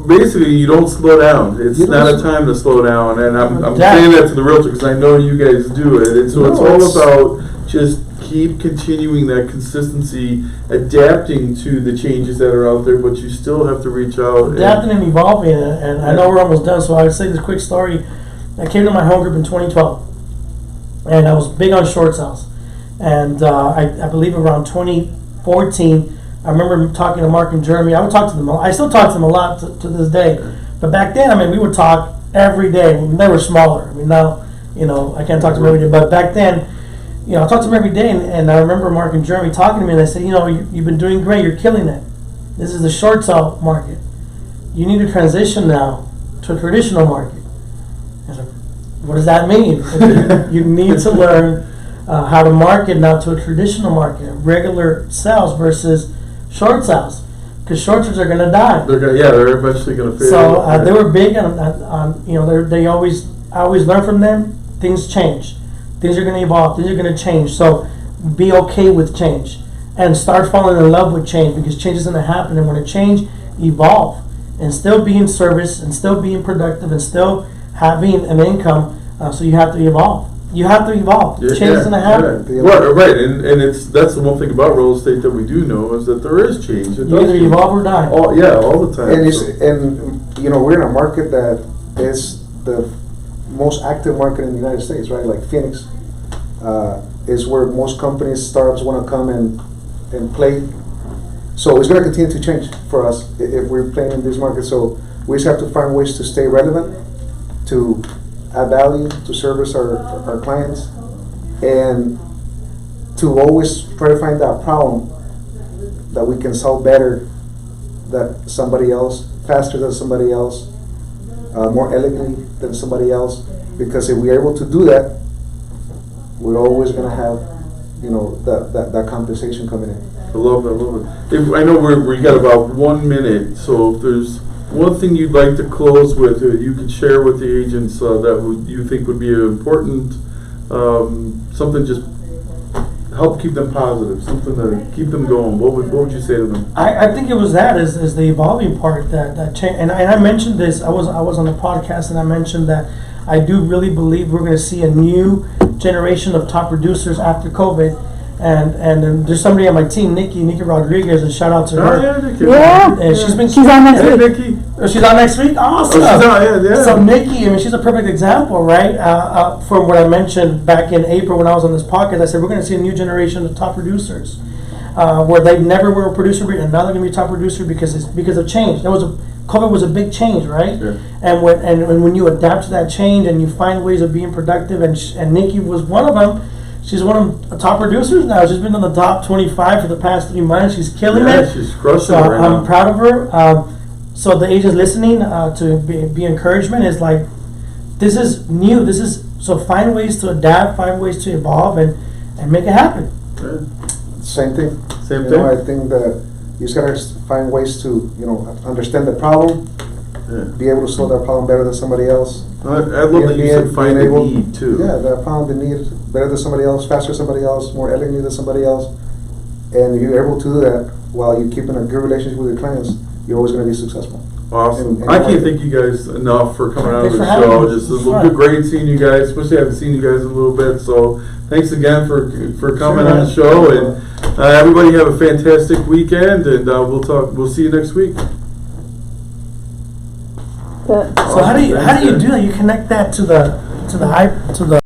Basically, you don't slow down. It's You not a don't- time to slow down, and I'm Yeah. saying that to the realtor because I know you guys do it. And so it's No, all it's- about just keep continuing that consistency, adapting to the changes that are out there, but you still have to reach out. adapting and evolving, and I know we're almost done. So I would say this quick story. I came to my home group in 2012, and I was big on short sales. And I believe around 2014, I remember talking to Mark and Jeremy. I would talk to them. I still talk to them a lot to this day. But back then, I mean, we would talk every day. When they were smaller. I mean, now, I can't talk to them every day. But back then, I talked to them every day. And I remember Mark and Jeremy talking to me, and they said, you've been doing great. You're killing it. This is the short sale market. You need to transition now to a traditional market. I said, what does that mean? You need to learn how to market now to a traditional market, regular sales versus short sales, because short sales are going to die. They're eventually going to fade. So they were big on I always learn from them. Things change, things are going to evolve, things are going to change. So be okay with change and start falling in love with change, because change is going to happen. And when it change, evolve and still be in service and still being productive and still having an income. So you have to evolve. You have to evolve. Change is going to happen. Yeah. Right, and that's the one thing about real estate that we do know is that there is change. It You either evolve or die. all the time. And we're in a market that is the most active market in the United States, right? Like Phoenix is where most companies, startups want to come and play. So it's going to continue to change for us if we're playing in this market. So we just have to find ways to stay relevant, to add value, to service our clients, and to always try to find that problem that we can solve better than somebody else, faster than somebody else, more elegantly than somebody else. Because if we're able to do that, we're always going to have, that compensation coming in. I love it. I know we got about 1 minute, so if there's one thing you'd like to close with, you could share with the agents you think would be important, something just help keep them positive, something to keep them going. What would you say to them? I think it was that is the evolving part that change. And I mentioned this. I was on the podcast and I mentioned that I do really believe we're going to see a new generation of top producers after COVID. And then there's somebody on my team, Nikki Rodriguez, and shout out to her. Yeah, Nikki. Yeah. And she's on next Hey, week. Nikki. Oh, she's on next week? Awesome. Oh, she's on, yeah. So Nikki, I mean, she's a perfect example, right? From what I mentioned back in April when I was on this podcast, I said we're going to see a new generation of top producers, where they never were a producer, and now they're going to be a top producer because of change. COVID was a big change, right? Yeah. And when you adapt to that change and you find ways of being productive, and Nikki was one of them. she's one of the top producers now. She's been in the top 25 for the past 3 months. She's killing Yeah, it. she's crushing So it right now. I'm proud of her. So the agents listening to be encouragement is like, this is new. This is so find ways to adapt, find ways to evolve, and make it happen. Yeah. Same thing. Same You thing. know, I think that you just gotta find ways to, understand the problem, Yeah. be able to solve that problem better than somebody else. I'd love that you said find the need too. Yeah, that found the need better than somebody else, faster than somebody else, more elegantly than somebody else. And if you're able to do that while you're keeping a good relationship with your clients, you're always gonna be successful. Awesome. And I can't thank you guys enough for coming out on Thanks the for having show. me. Just a It's little fun. bit great seeing you guys, especially I haven't seen you guys in a little bit. So thanks again for coming on the show, and everybody have a fantastic weekend, and we'll see you next week. So how do you do that? You connect that to the